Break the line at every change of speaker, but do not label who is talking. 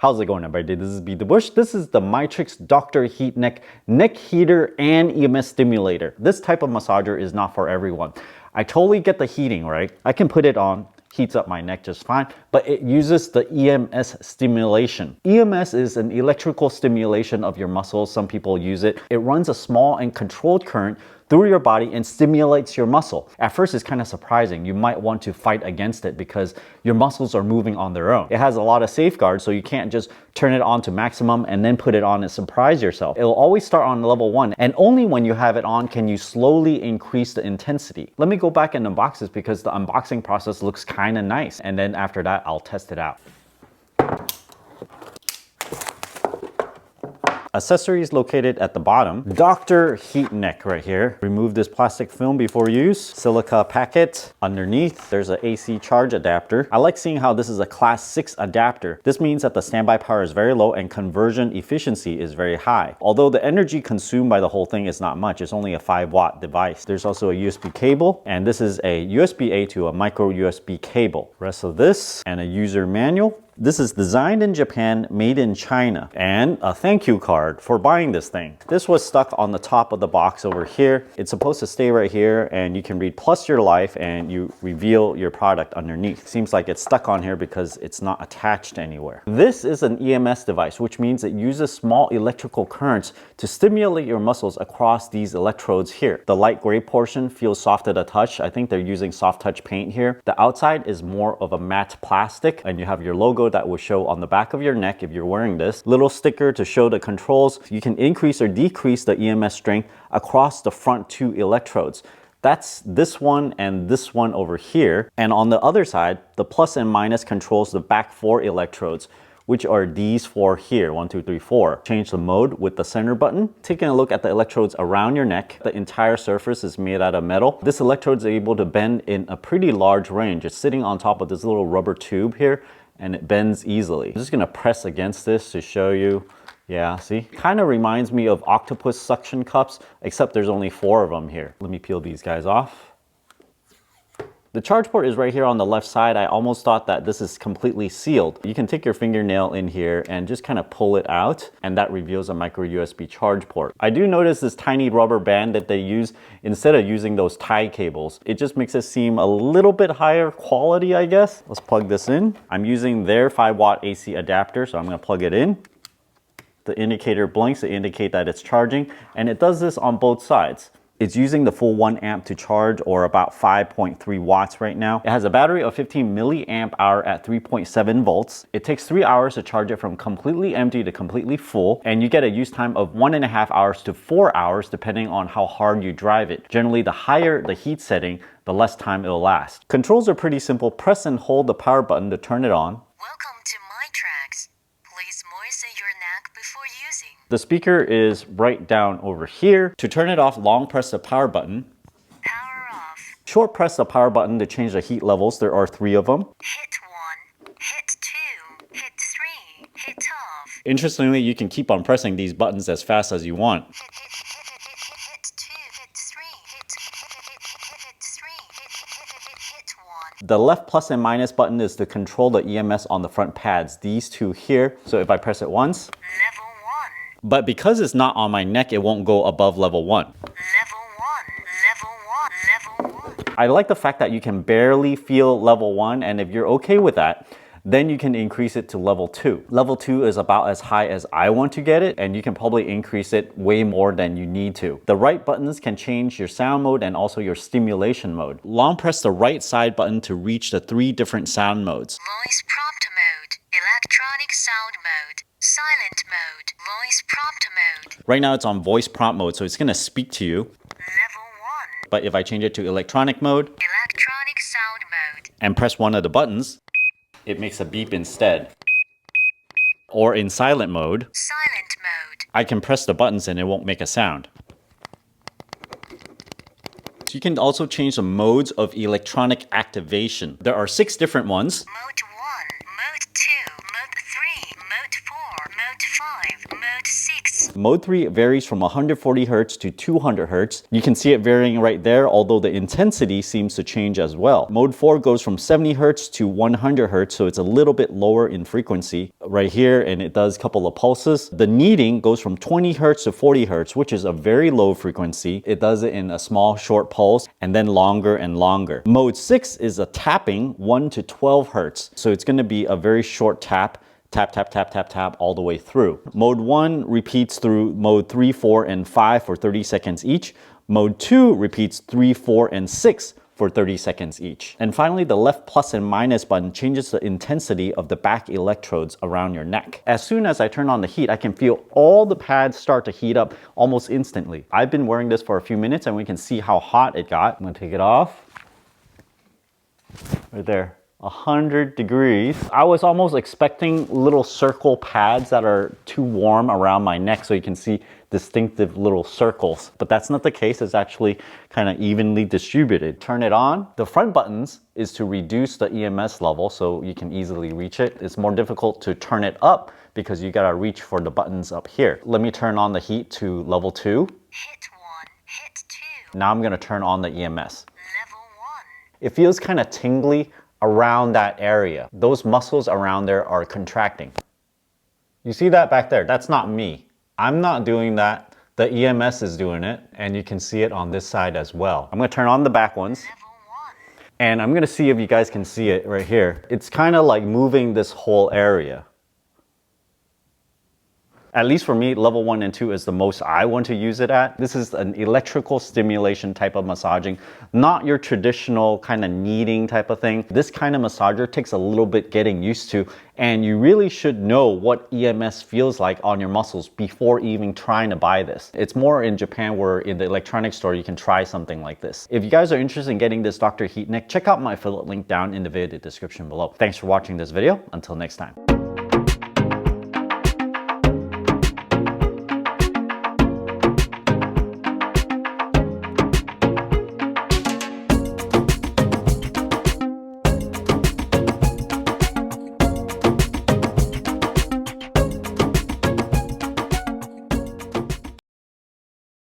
How's it going, everybody? This is Beat the Bush. This is the Mytrex Dr. Heat Neck Heater and EMS Stimulator. This type of massager is not for everyone. I totally get the heating, right? I can put it on, heats up my neck just fine, but it uses the EMS stimulation. EMS is an electrical stimulation of your muscles. Some people use it. It runs a small and controlled current through your body and stimulates your muscle. At first, it's kind of surprising. You might want to fight against it because your muscles are moving on their own. It has a lot of safeguards, so you can't just turn it on to maximum and then put it on and surprise yourself. It will always start on level 1, and only when you have it on can you slowly increase the intensity. Let me go back and unbox this because the unboxing process looks kind of nice, and then after that, I'll test it out. Accessories located at the bottom. Dr. Heat Neck right here. Remove this plastic film before use. Silica packet. Underneath, there's an AC charge adapter. I like seeing how this is a class 6 adapter. This means that the standby power is very low and conversion efficiency is very high. Although the energy consumed by the whole thing is not much, it's only a 5-watt device. There's also a USB cable, and this is a USB-A to a micro USB cable. Rest of this, and a user manual. This is designed in Japan, made in China, and a thank you card for buying this thing. This was stuck on the top of the box over here. It's supposed to stay right here, and you can read plus your life and you reveal your product underneath. Seems like it's stuck on here because it's not attached anywhere. This is an EMS device, which means it uses small electrical currents to stimulate your muscles across these electrodes here. The light gray portion feels soft at the touch. I think they're using soft touch paint here. The outside is more of a matte plastic, and you have your logo that will show on the back of your neck if you're wearing this. Little sticker to show the controls. You can increase or decrease the EMS strength across the front 2 electrodes. That's this one and this one over here. And on the other side, the plus and minus controls the back 4 electrodes, which are these 4 here, 1, 2, 3, 4. Change the mode with the center button. Taking a look at the electrodes around your neck, the entire surface is made out of metal. This electrode is able to bend in a pretty large range. It's sitting on top of this little rubber tube here, and it bends easily. I'm just gonna press against this to show you. Yeah, see? Kind of reminds me of octopus suction cups, except there's only 4 of them here. Let me peel these guys off. The charge port is right here on the left side. I almost thought that this is completely sealed. You can take your fingernail in here and just kind of pull it out, and that reveals a micro USB charge port. I do notice this tiny rubber band that they use instead of using those tie cables. It just makes it seem a little bit higher quality, I guess. Let's plug this in. I'm using their 5-watt AC adapter, so I'm gonna plug it in. The indicator blinks to indicate that it's charging, and it does this on both sides. It's using the full 1 amp to charge, or about 5.3 watts right now. It has a battery of 15 milliamp hour at 3.7 volts. It takes 3 hours to charge it from completely empty to completely full, and you get a use time of 1.5 hours to 4 hours depending on how hard you drive it. Generally, the higher the heat setting, the less time it'll last. Controls are pretty simple. Press and hold the power button to turn it on.
Welcome to Mytrex. Please moisten your neck before using.
The speaker is right down over here. To turn it off, long press the power button.
Power off.
Short press the power button to change the heat levels. There are 3 of them.
Hit 1, hit 2, hit 3, hit off.
Interestingly, you can keep on pressing these buttons as fast as you want.
Hit 2, hit 3, hit 3, hit 1.
The left plus and minus button is to control the EMS on the front pads. These 2 here. So if I press it once,
Level 1.
but because it's not on my neck, it won't go above level 1.
Level 1, level 1, level 1.
I like the fact that you can barely feel level 1, and if you're okay with that, then you can increase it to level 2. Level 2 is about as high as I want to get it, and you can probably increase it way more than you need to. The right buttons can change your sound mode and also your stimulation mode. Long press the right side button to reach the 3 different sound modes.
Voice prompt mode, electronic sound mode, silent mode, voice prompt mode.
Right now it's on voice prompt mode, so it's gonna speak to you.
Level 1,
But if I change it to electronic mode
electronic sound mode.
and press one of the buttons, it makes a beep instead. Or in silent mode,
Silent mode.
I can press the buttons and it won't make a sound. So you can also change the modes of electronic activation. There are 6 different ones.
Mode 1, mode 2, mode 3, mode 4, mode 5, mode 6.
Mode 3 varies from 140 Hz to 200 Hz. You can see it varying right there, although the intensity seems to change as well. Mode 4 goes from 70 Hz to 100 Hz, so it's a little bit lower in frequency right here, and it does a couple of pulses. The kneading goes from 20 Hz to 40 Hz, which is a very low frequency. It does it in a small, short pulse, and then longer and longer. Mode 6 is a tapping 1 to 12 Hz, so it's going to be a very short tap. Tap, tap, tap, tap, tap all the way through. Mode 1 repeats through mode 3, 4, and 5 for 30 seconds each. Mode 2 repeats 3, 4, and 6 for 30 seconds each. And finally, the left plus and minus button changes the intensity of the back electrodes around your neck. As soon as I turn on the heat, I can feel all the pads start to heat up almost instantly. I've been wearing this for a few minutes and we can see how hot it got. I'm gonna take it off. Right there. 100 degrees. I was almost expecting little circle pads that are too warm around my neck so you can see distinctive little circles, but that's not the case. It's actually kind of evenly distributed. Turn it on. The front buttons is to reduce the EMS level so you can easily reach it. It's more difficult to turn it up because you gotta reach for the buttons up here. Let me turn on the heat to level 2.
Hit 1, hit 2.
Now I'm gonna turn on the EMS.
Level 1.
It feels kind of tingly around that area. Those muscles around there are contracting. You see that back there? That's not me. I'm not doing that. The EMS is doing it, and you can see it on this side as well. I'm gonna turn on the back ones.
Level 1.
And I'm gonna see if you guys can see it right here. It's kind of like moving this whole area. At least for me, level 1 and 2 is the most I want to use it at. This is an electrical stimulation type of massaging, not your traditional kind of kneading type of thing. This kind of massager takes a little bit getting used to, and you really should know what EMS feels like on your muscles before even trying to buy this. It's more in Japan where in the electronics store you can try something like this. If you guys are interested in getting this Dr. Heat Neck, check out my affiliate link down in the video description below. Thanks for watching this video. Until next time.